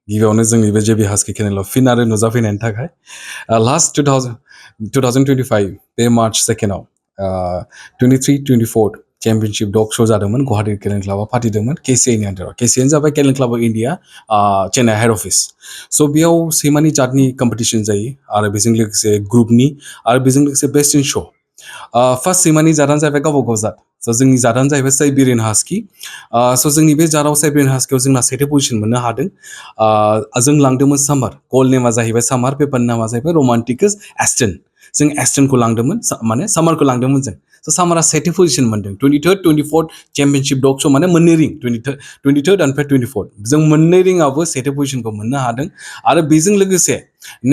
गिबियावनो जोंनि बे जेबि हास्कि केनेलाव फिन आरो नुजाफैनायनि थाखाय लास्ट 2025 बे मार्च 2 23-24 चेम्पियनशिप डग शो जादोंमोन गुवाहाटी केलेन क्लाबा फाथिदोंमोन केसिआइनि आन्दाराव केसिआइनि जाबाय केलेन club of India Chennai head office स' बेयाव सैमानि जातनि कम्पिटिशन जायो आरो बेजों लोगोसे ग्रुपनि आरो बेजों लोगोसे बेस्ट इन शो फार्स्ट सैमानि जादानो जाहैबाय गावबा गाव जात स' जोंनि जादानो जाहैबाय साइबेरियान हास्कि स' जोंनि बे जादाव साइबेरियान हास्कियाव जोंना सेथि पजिशन मोननो हादों जों लांदोंमोन सामार कल नेमा जाहैबाय सामार पेपारनि नामा जाहैबाय रमान्टिकास एस्टन जों एस्टनखौ लांदोंमोन माने सामारखौ लांदोंमोन जों स' सामारा सेथि पजिशन मोनदों 23rd 24th चेम्पियनशिप डग शो माने मोननै रिं 23rd ओमफ्राय 24th जों मोननै रिंआवबो सेथि पजिशनखौ मोननो हादों आरो बेजों लोगोसे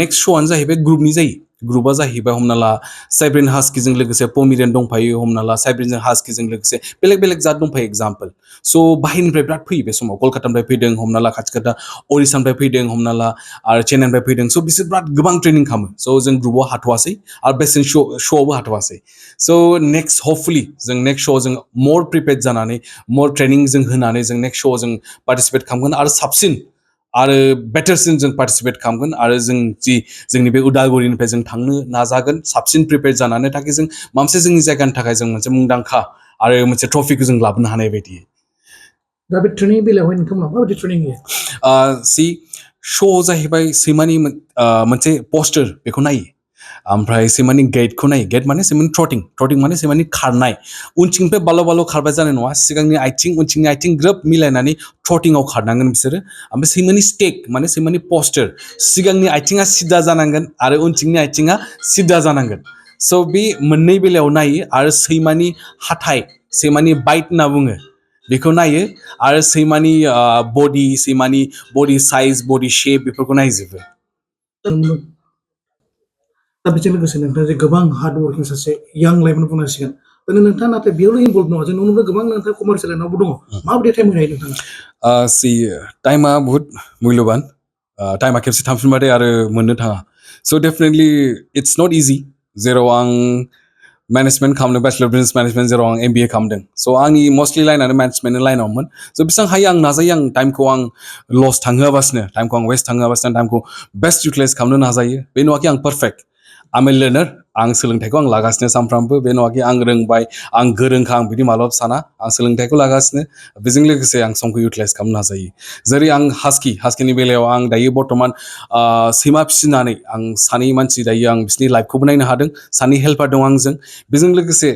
नेक्स्ट श'आनो जाहैबाय ग्रुपनि जायो ग्रुपआ जाहैबाय हमना ला साइब्रेन हास्किजों लोगोसे पमिरेन दंफायो हमना ला साइब्रेन हास्किजों लोगोसे बेलेग बेलेग जात दंफायो एग्जाम्पल स' बाहेरनिफ्राय बिराद फैयो बे समाव कलकातानिफ्राय फैदों हमना ला खाथि खाथा उरिसानिफ्राय फैदों हमना ला आरो चेन्नाइनिफ्राय फैदों स' बिसोर बिराद गोबां ट्रेनिं खालामो स' जों ग्रुपआव हाथ'वासै आरो बेस्ट इन श'आवबो हाथ'वासै स' नेक्स्ट हपफुलि जों नेक्स्ट श'आव जों मर प्रिपेयार जानानै मर ट्रेनिं जों होनानै जों नेक्स्ट श'आव जों पार्टिसिपेट खालामगोन आरो साबसिन आरो बेटारसिन जों पार्टिसिपेट खालामगोन आरो जों जोंनि बे उदालगुरिनिफ्राय जों थांनो नाजागोन साबसिन प्रिपेयार जानानै थाखि जों माबा मोनसे जोंनि जायगानि थाखाय जों मोनसे मुंदांखा आरो मोनसे ट्रफिखौ जों लाबोनो हानाय बायदि दा बे ट्रेनिंनि बेलायावहाय नोंथांमोना माबायदि ट्रेनिं होयो सि श'आव जाहैबाय सैमानि मोनसे पस्टार बेखौ नायो ओमफ्राय सैमानि गेटखौ नायो गेट माने सैमानि ट्रटिं माने सैमानि खारनाय उनथिंनिफ्राय बाल' बाल' खारबाय जानाय नङा सिगांनि आथिं उनथिंनि आथिं ग्रोब मिलायनानै ट्रटिंआव खारनांगोन बिसोरो ओमफ्राय सैमानि स्टेक माने सैमानि पस्टार सिगांनि आथिङा सिदा जानांगोन आरो उनथिंनि आथिङा सिदा जानांगोन स' बे मोननै बेलायाव नायो आरो सैमानि हाथाइ सैमानि बाइट होनना बुङो बेखौ नायो आरो सैमानि बडि सैमानि बडि साइज बडि शेप बेफोरखौ नायजोबो दा बेजों लोगोसे नोंथाङा जे गोबां हार्ड वर्किं सासे यां लाइमोन बुंनांसिगोन नोंथाङा नाथाय बेयावल' इनभल्भ नङा जों नुनो मोनो गोबां नोंथाङा कमार्सियेल लाइनावबो दङ माबायदि टाइम होनो हायो नोंथाङा सि टाइमा बुहुत मुल्यबान टाइमा खेबसे थांफिनबाथाय आरो मोननो थाङा स' डेफिनेटलि इट्स नट इजि जेराव आं मेनेजमेन्ट खालामदों बेचलर बिजनेस मेनेजमेन्ट जेराव आं MBA खालामदों स' आंनि मस्टलि लाइनानो मेनेजमेन्टनि लाइनावमोन स' बेसेबां हायो आं नाजायो आं टाइमखौ आं लस थांहोआबासिनो टाइमखौ आं वेस्ट थांहोआबासिनो टाइमखौ बेस्ट इउटिलाइज खालामनो नाजायो बे नङाखि आं पारफेक्ट आम ए लार्नार आं सोलोंथाइखौ आं लागासिनो सानफ्रामबो बे नङाखि आं रोंबाय आं गोरोंखा आं बिदि मालाबाबो साना आं सोलोंथाइखौ लागासिनो बेजों लोगोसे आं समखौ इउटिलाइज खालामनो नाजायो जेरै आं हास्किनि बेलायाव आं दायो बर्थमान सैमा फिसिनानै आं सानै मानसि दायो आं बिसोरनि लाइफखौबो नायनो हादों सानै हेल्पार दं आंजों बेजों लोगोसे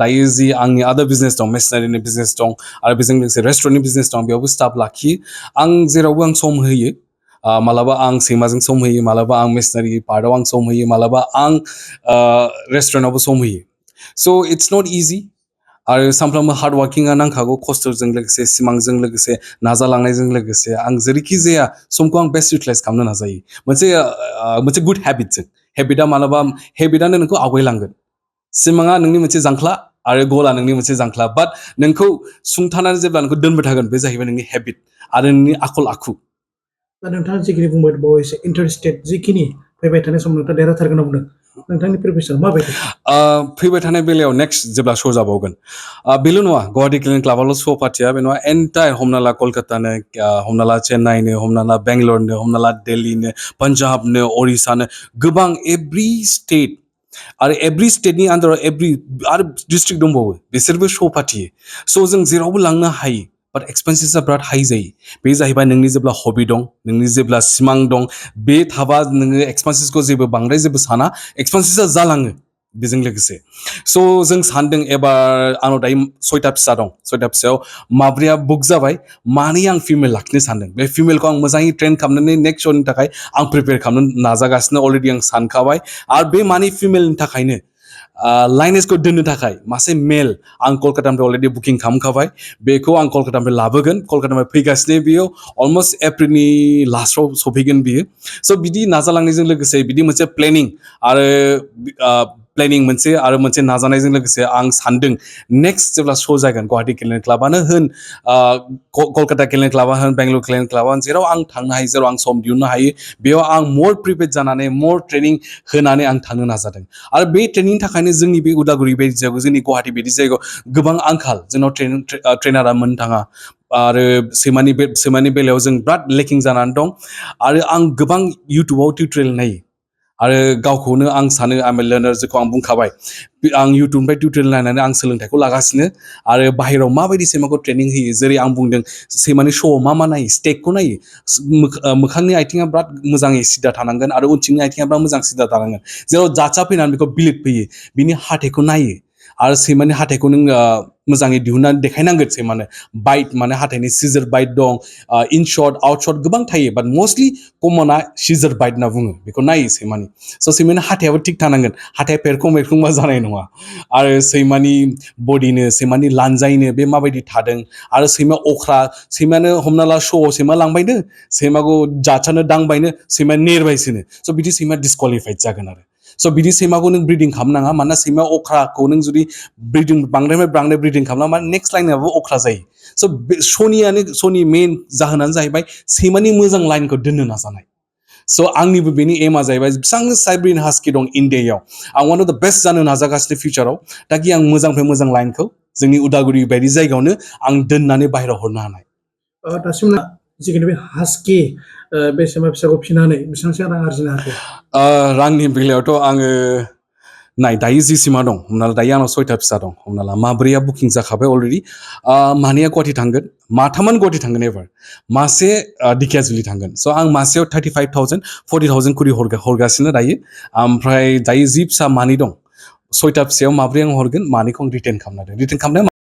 दायो जि आंनि आदार बिजनेस दं मेसिनारिनि बिजनेस दं आरो बेजों लोगोसे रेस्टुरेन्टनि बिजनेस दं बेयावबो स्टाफ लाखियो आं जेरावबो आं सम होयो मालाबा आं सैमाजों सम होयो मालाबा आं मेसिनारि पार्टआव आं सम होयो मालाबा आं रेस्टुरेन्टआवबो सम होयो स' इट्स नट इजि आरो सानफ्रामबो हार्ड वार्किंआ नांखागौ खस्थ'जों लोगोसे सिमांजों लोगोसे नाजालांनायजों लोगोसे आं जेरैखि जाया समखौ आं बेस्ट इउटिलाइज खालामनो नाजायो मोनसे गुड हेबिटजों हेबिटआ मालाबा हेबिटआनो नोंखौ आवगायलांगोन सिमाङा नोंनि मोनसे जांख्ला आरो गला नोंनि मोनसे जांख्ला बाट नोंखौ सुंथानानै जेब्ला नोंखौ दोनबाय थागोन बे जाहैबाय नोंनि हेबिट आरो नोंनि आखल आखु दा नोंथाङा जिखिनि बुंबाय बावैसो इन्टारस्टेट जिखिनि फैबाय थानाय सम नोंथाङा देरहाथारगोन होनना बुंदों नोंथांनि प्रिपेरेसन माबायदि फैबाय थानाय बेलायाव नेक्स्ट जेब्ला शो जाबावगोन बेल' नङा गुवाहाटी क्लिनिक क्लाबाल' शो पार्टिया बे नङा एन्टायर हमना ला कलकातानो हमना ला चेन्नाइनो हमना ला बेंगलरनो हमना ला दिल्लीनो पान्जाबनो उरिसानो गोबां एभ्रि स्टेट आरो एभ्रि स्टेटनि आन्दाराव आरो डिस्ट्रिक्ट दंबावो बिसोरबो शो फाथियो स' जों जेरावबो लांनो हायो बाट एक्सपेन्सेसआ बिराद हाई जायो बे जाहैबाय नोंनि जेब्ला हबि दं नोंनि जेब्ला सिमां दं बे थाबा नोङो एक्सपेन्सेसखौ जेबो बांद्राय जेबो साना एक्सपेन्सेसआ जालाङो बेजों लोगोसे स' जों सानदों एबार आंनाव दायो 6टा फिसा दं 6टा फिसायाव माब्रैया बुक जाबाय मानै आं फिमेल लाखिनो सानदों बे फिमेलखौ आं मोजाङै ट्रेन खालामनानै नेक्स्ट श'नि थाखाय आं प्रिपेयार खालामनो नाजागासिनो अलरेडि आं सानखाबाय आरो बे मानै फिमेलनि थाखायनो लाइनेजखौ दोननो थाखाय मासे मेल आं कलकातानिफ्राय अलरेडि बुकिं खालामखाबाय बेखौ आं कलकातानिफ्राय लाबोगोन कलकातानिफ्राय फैगासिनो बियो अलमस्ट एप्रिलनि लास्टआव सफैगोन बियो स' बिदि नाजालांनायजों लोगोसे बिदि मोनसे प्लेनिं आरो प्लेनिं मोनसे नाजानायजों लोगोसे आं सानदों नेक्स्ट जेब्ला शो जागोन गुवाहाटी क्लिनिक क्लाबानो होन कलकाता क्लिनिक क्लाबानो होन बेंगलुरु क्लिनिक क्लाबानो जेराव आं थांनो हायो जेराव आं सम दिहुननो हायो बेयाव आं मर प्रिपेयार जानानै मर ट्रेनिं होनानै आं थांनो नाजादों आरो बे ट्रेनिंनि थाखायनो जोंनि बे उदालगुरि बायदि जायगायाव जोंनि गुवाहाटी बायदि जायगायाव गोबां आंखाल जोंनाव ट्रेनारा मोननो थाङा आरो सैमानि बेलायाव जों बिराद लेकिं जानानै दं आरो आं गोबां इउटुबाव टिउटरियेल नायो आरो गावखौनो आं सानो आम ए लार्नार जेखौ आं बुंखाबाय आं इउटुबनिफ्राय टिउटरियेल नायनानै आं सोलोंथाइखौ लागासिनो आरो बाहेरायाव माबायदि सैमाखौ ट्रेनिं होयो जेरै आं बुंदों सैमानि श'आव मा नायो स्टेकखौ नायो मोखांनि आथिङा बिराद मोजाङै सिदा थानांगोन आरो उनथिंनि आथिङा बिराद मोजां सिदा थानांगोन जेराव जातसा फैनानै बेखौ बिलिद फैयो बिनि हाथाइखौ नायो आरो सैमानि हाथाइखौ नों मोजाङै दिहुननानै देखायनांगोन सैमानो बाइट माने हाथाइनि सिजोर बाइट दं इन शर्ट आउट शर्ट गोबां थायो बाट मस्टलि कमना सिजोर बाइट होनना बुङो बेखौ नायो सैमानि स' सैमानि हाथायाबो थिग थानांगोन हाथाया फेरखं जानाय नङा आरो सैमानि बडिनो सैमानि लानजायनो बे माबायदि थादों आरो सैमा अख्रा सैमानो हमना ला श'आव सैमा लांबायनो सैमाखौ जाथसानो दांबायनो सैमा नेरबायसोनो स' बिदि सैमा डिसक्वालिफाइड जागोन आरो स' बिदि सैमाखौ नों ब्रिदिं खालामनाङा मानोना सैमा अख्राखौ नों जुदि बांद्राय ब्रिदिं खालामना नेक्स्ट लाइनाबो अख्रा जायो स' श'नि मेइन जाहोनानो जाहैबाय सैमानि मोजां लाइनखौ दोननो नाजानाय स' आंनिबो बेनि एमा जाहैबाय बेसेबां साइब्रिन हास्कि दं इण्डियायाव आं वान अफ द बेस्ट जानो नाजागासिनो फिउचाराव ताकि आं मोजांनिफ्राय मोजां लाइनखौ जोंनि उदालगुरि बायदि जायगायावनो आं दोननानै बाहेरायाव हरनो हानाय दासिम जिखिनि बे हास्कि बे सैमा फिसाखौ फिनानै बेसेबांसो रां आरजिनो हाखो रांनि बेलायावथ' आङो नाय दायो जि सैमा दं हमना ला दायो आंनाव 6टा फिसा दं हमना ला माब्रैया बुकिं जाखाबाय अलरेडि मानैया गुवाहाटि थांगोन माथामानो गुवाहाटि थांगोन एबार मासे दिखियाजुलि थांगोन स' आं मासेयाव 35,000 40,000 खरि हरगासिनो दायो ओमफ्राय दायो जि फिसा मानै दं 6टा फिसायाव माब्रै आं हरगोन मानैखौ आं रिटेन खालामनाय